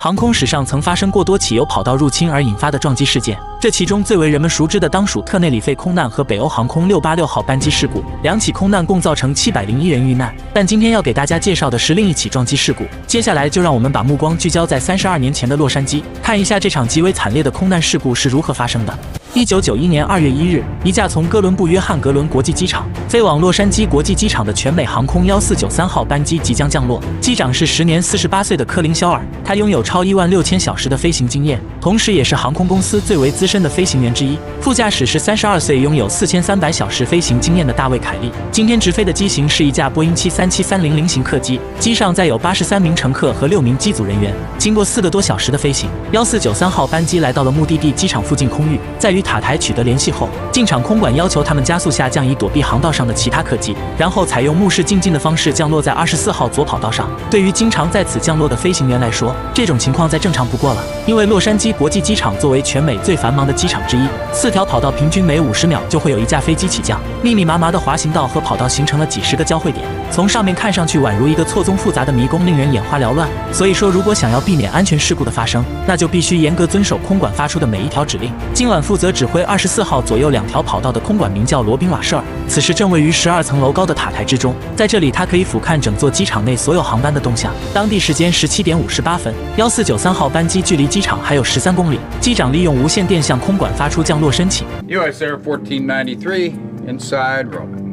航空史上曾发生过多起由跑道入侵而引发的撞击事件，这其中最为人们熟知的当属特内里费空难和北欧航空686号班机事故，两起空难共造成701人遇难。但今天要给大家介绍的是另一起撞击事故，接下来就让我们把目光聚焦在32年前的洛杉矶，看一下这场极为惨烈的空难事故是如何发生的。1991年2月1日，一架从哥伦布约翰格伦国际机场飞往洛杉矶国际机场的全美航空1493号班机即将降落，机长是时年48岁的科林·肖尔，他拥有超16000小时的飞行经验，同时也是航空公司最为资深的飞行员之一。副驾驶是32岁、拥有4300小时飞行经验的大卫·凯利。今天直飞的机型是一架波音737-300型客机，机上载有83名乘客和6名机组人员。经过4个多小时的飞行，1493号班机来到了目的地机场附近空域，在与塔台取得联系后，进场空管要求他们加速下降，以躲避航道上的其他客机，然后采用目视进近的方式降落在24号左跑道上。对于经常在此降落的飞行员来说，这种情况再正常不过了，因为洛杉矶国际机场作为全美最繁忙的机场之一，4条跑道平均每50秒就会有一架飞机起降，密密麻麻的滑行道和跑道形成了几十个交汇点，从上面看上去宛如一个错综复杂的迷宫，令人眼花缭乱。所以说，如果想要避免安全事故的发生，那就必须严格遵守空管发出的每一条指令。今晚负责指挥24号左右2条跑道的空管名叫罗宾·瓦舍尔，此时正位于12层楼高的塔台之中，在这里他可以俯瞰整座机场内所有航班的动向。当地时间17点58分，1493号班机距离机场还有13公里，机长利用无线电向空管发出降落申请。US Air 1493 inside Roman。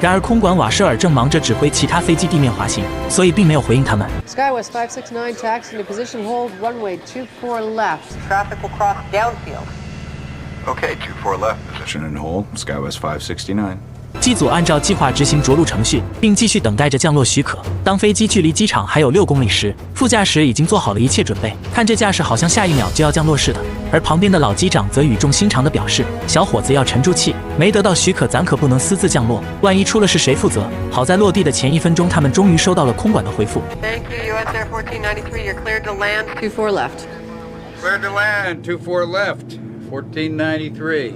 然而，空管瓦舍尔正忙着指挥其他飞机地面滑行，所以并没有回应他们。Skywest 569 taxi to position hold, runway 24 left. Traffic will cross downfield. Okay, 24 left, position and hold, Skywest 569。机组按照计划执行着陆程序，并继续等待着降落许可。当飞机距离机场还有6公里时，副驾驶已经做好了一切准备，看这架势好像下一秒就要降落似的。而旁边的老机长则语重心长地表示：“小伙子要沉住气，没得到许可咱可不能私自降落，万一出了事谁负责？”好在落地的前1分钟，他们终于收到了空管的回复。Thank you, US Air 1493. You're cleared to land. 24 left. Cleared to land, 24 left, 1493。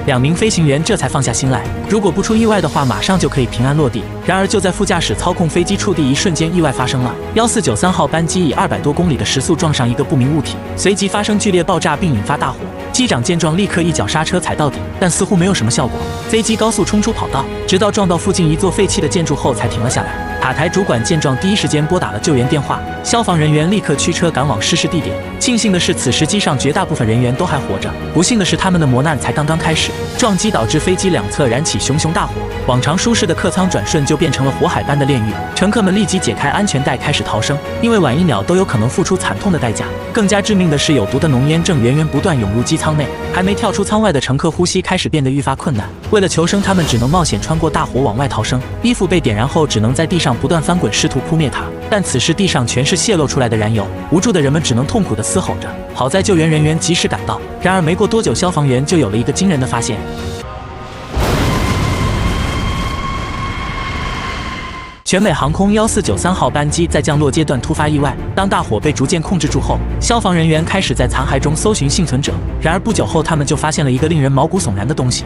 2名飞行员这才放下心来，如果不出意外的话，马上就可以平安落地。然而，就在副驾驶操控飞机触地一瞬间，意外发生了。1493号班机以200多公里的时速撞上一个不明物体，随即发生剧烈爆炸并引发大火。机长见状，立刻一脚刹车踩到底，但似乎没有什么效果。飞机高速冲出跑道，直到撞到附近一座废弃的建筑后才停了下来。塔台主管见状，第一时间拨打了救援电话，消防人员立刻驱车赶往失事地点。庆幸的是，此时机上绝大部分人员都还活着。不幸的是，他们的磨难才刚刚开始。撞击导致飞机2侧燃起熊熊大火，往常舒适的客舱转瞬就变成了火海般的炼狱。乘客们立即解开安全带开始逃生，因为晚1秒都有可能付出惨痛的代价。更加致命的是，有毒的浓烟正源源不断涌入机舱内，还没跳出舱外的乘客呼吸开始变得愈发困难。为了求生，他们只能冒险穿过大火往外逃生。衣服被点燃后，只能在地上不断翻滚，试图扑灭它。但此时地上全是泄露出来的燃油，无助的人们只能痛苦地嘶吼着。好在救援人员及时赶到，然而没过多久，消防员就有了一个惊人的发现。全美航空1493号班机在降落阶段突发意外，当大火被逐渐控制住后，消防人员开始在残骸中搜寻幸存者。然而不久后，他们就发现了一个令人毛骨悚然的东西。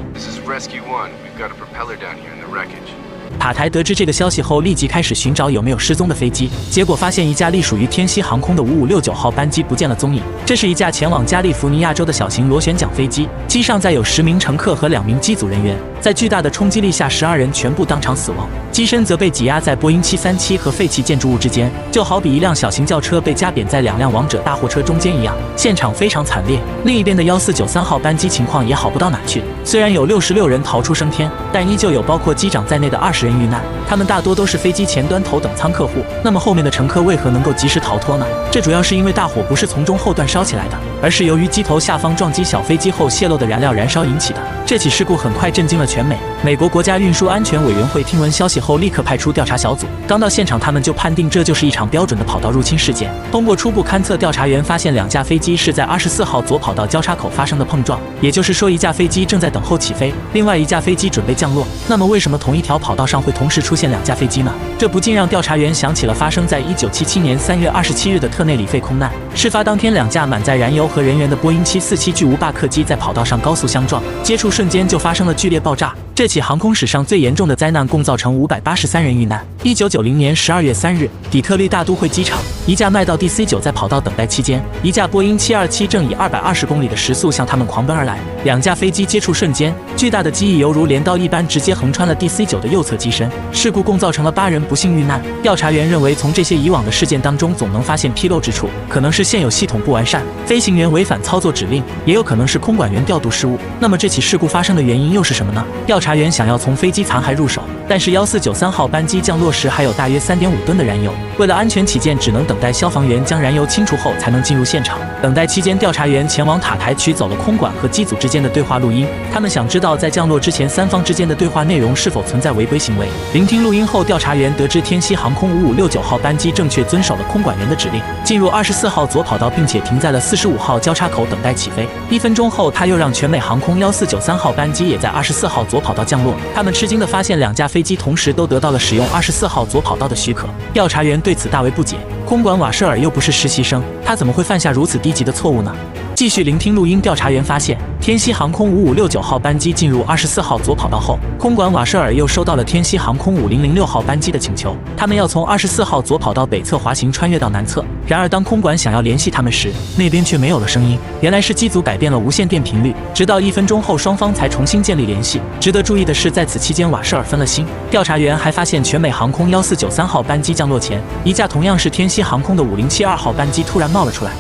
塔台得知这个消息后，立即开始寻找有没有失踪的飞机，结果发现一架隶属于天西航空的5569号班机不见了踪影。这是一架前往加利福尼亚州的小型螺旋桨飞机，机上载有10名乘客和2名机组人员，在巨大的冲击力下，12人全部当场死亡，机身则被挤压在波音737和废弃建筑物之间，就好比一辆小型轿车被夹扁在2辆王者大货车中间一样，现场非常惨烈。另一边的1493号班机情况也好不到哪去，虽然有66人逃出升天，但依旧有包括机长在内的20人遇难，他们大多都是飞机前端头等舱客户。那么后面的乘客为何能够及时逃脱呢？这主要是因为大火不是从中后段烧起来的，而是由于机头下方撞击小飞机后泄漏的燃料燃烧引起的。这起事故很快震惊了全美。美国国家运输安全委员会听闻消息后，立刻派出调查小组。刚到现场，他们就判定这就是一场标准的跑道入侵事件。通过初步勘测，调查员发现2架飞机是在24号左跑道交叉口发生的碰撞，也就是说，一架飞机正在等候起飞，另外一架飞机准备降落。那么为什么同一条跑道上会同时出现2架飞机呢？这不禁让调查员想起了发生在1977年3月27日的特内里费空难。事发当天，2架满载燃油和人员的波音747巨无霸客机在跑道上高速相撞，接触瞬间就发生了剧烈爆炸。这起航空史上最严重的灾难共造成583人遇难。1990年12月3日，底特律大都会机场，一架麦道 DC-9在跑道等待期间，一架波音727正以220公里的时速向他们狂奔而来。2架飞机接触瞬间，巨大的机翼犹如镰刀一般直接横穿了 DC-9的右侧机身。事故共造成了8人不幸遇难。调查员认为，从这些以往的事件当中总能发现纰漏之处，可能是现有系统不完善，飞行员违反操作指令，也有可能是空管员调度失误。那么这起事故发生的原因又是什么呢？调查员想要从飞机残骸入手，但是1493号班机降落时还有大约3.5吨的燃油，为了安全起见，只能等待消防员将燃油清除后才能进入现场。等待期间，调查员前往塔台取走了空管和机组之间的对话录音，他们想知道在降落之前3方之间的对话内容是否存在违规行为。聆听录音后，调查员得知天西航空5569号班机正确遵守了空管员的指令，进入24号左跑道，并且停在了45号交叉口等待起飞。1分钟后，他又让全美航空1493号班机也在24号左跑道降落。他们吃惊地发现2架飞机同时都得到了使用24号左跑道的许可。调查员对此大为不解，空管瓦舍尔又不是实习生，他怎么会犯下如此低级的错误呢？继续聆听录音，调查员发现天西航空5569号班机进入24号左跑道后，空管瓦舍尔又收到了天西航空5006号班机的请求，他们要从24号左跑道北侧滑行穿越到南侧。然而当空管想要联系他们时，那边却没有了声音，原来是机组改变了无线电频率，直到1分钟后双方才重新建立联系。值得注意的是，在此期间瓦舍尔分了心。调查员还发现全美航空1493号班机降落前，一架同样是天西航空的5072号班机突然冒了出来。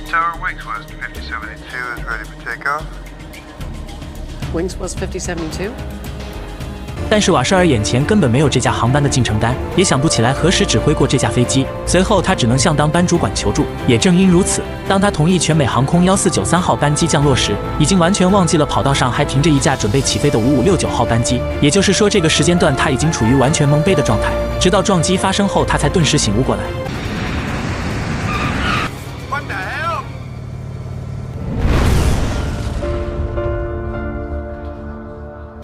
Tower Wingswest 5072 is ready for takeoff. Wingswest 5072? 但是瓦舍尔眼前根本没有这架航班的进程单，也想不起来何时指挥过这架飞机。随后他只能向当班主管求助。也正因如此，当他同意全美航空1493号班机降落时，已经完全忘记了跑道上还停着一架准备起飞的5569号班机。也就是说，这个时间段他已经处于完全懵逼的状态。直到撞击发生后，他才顿时醒悟过来。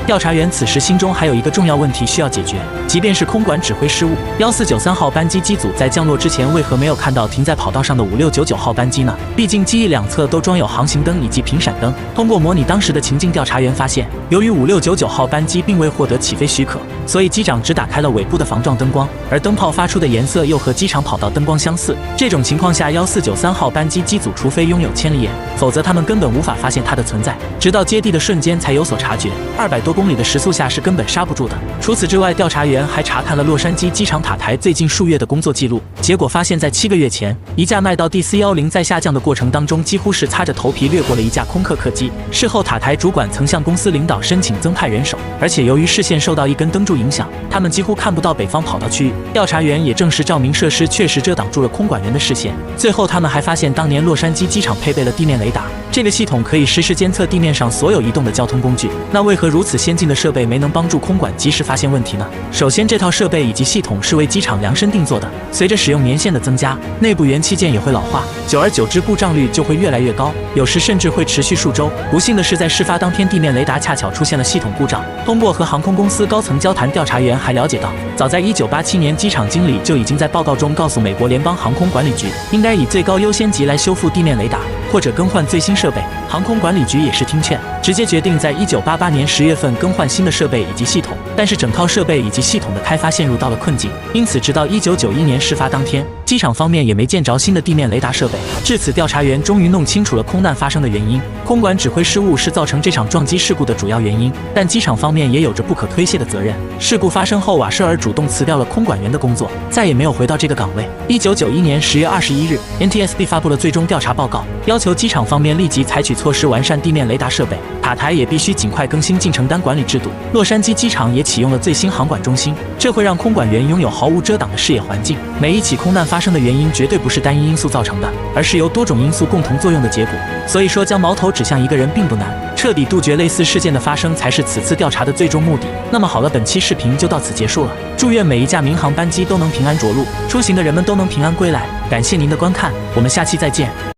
调查员此时心中还有一个重要问题需要解决，即便是空管指挥失误，1493号班机机组在降落之前为何没有看到停在跑道上的5699号班机呢？毕竟机翼两侧都装有航行灯以及频闪灯。通过模拟当时的情境，调查员发现，由于5699号班机并未获得起飞许可，所以机长只打开了尾部的防撞灯光，而灯泡发出的颜色又和机场跑道灯光相似。这种情况下，1493号班机机组除非拥有千里眼，否则他们根本无法发现它的存在，直到接地的瞬间才有所察觉。200多公里的时速下是根本刹不住的。除此之外，调查员还查看了洛杉矶机场塔台最近数月的工作记录，结果发现在7个月前，一架麦道 DC-10在下降的过程当中几乎是擦着头皮掠过了一架空客客机。事后塔台主管曾向公司领导申请增派人手，而且由于视线受到一根灯柱影响，他们几乎看不到北方跑道区域。调查员也证实照明设施确实遮挡住了空管员的视线。最后他们还发现当年洛杉矶机场配备了地面雷达，这个系统可以实时监测地面上所有移动的交通工具。那为何如此先进的设备没能帮助空管及时发现问题呢？首先，这套设备以及系统是为机场量身定做的，随着使用年限的增加，内部元器件也会老化，久而久之故障率就会越来越高，有时甚至会持续数周。不幸的是，在事发当天，地面雷达恰巧出现了系统故障。通过和航空公司高层交谈，调查员还了解到，早在1987年，机场经理就已经在报告中告诉美国联邦航空管理局，应该以最高优先级来修复地面雷达，或者更换最新设备。航空管理局也是听劝，直接决定在1988年10月份更换新的设备以及系统。但是整套设备以及系统的开发陷入到了困境，因此直到1991年事发当天，机场方面也没见着新的地面雷达设备。至此，调查员终于弄清楚了空难发生的原因，空管指挥失误是造成这场撞击事故的主要原因，但机场方面也有着不可推卸的责任。事故发生后，瓦舍尔主动辞掉了空管员的工作，再也没有回到这个岗位。1991年10月21日 ，NTSB 发布了最终调查报告，要求机场方面立即采取措施完善地面雷达设备，塔台也必须尽快更新进程单管理制度。洛杉矶机场也启用了最新航管中心，这会让空管员拥有毫无遮挡的视野环境。每一起空难发生的原因绝对不是单一因素造成的，而是由多种因素共同作用的结果。所以说，将矛头指向一个人并不难，彻底杜绝类似事件的发生才是此次调查的最终目的。那么好了，本期视频就到此结束了。祝愿每一架民航班机都能平安着陆，出行的人们都能平安归来。感谢您的观看，我们下期再见。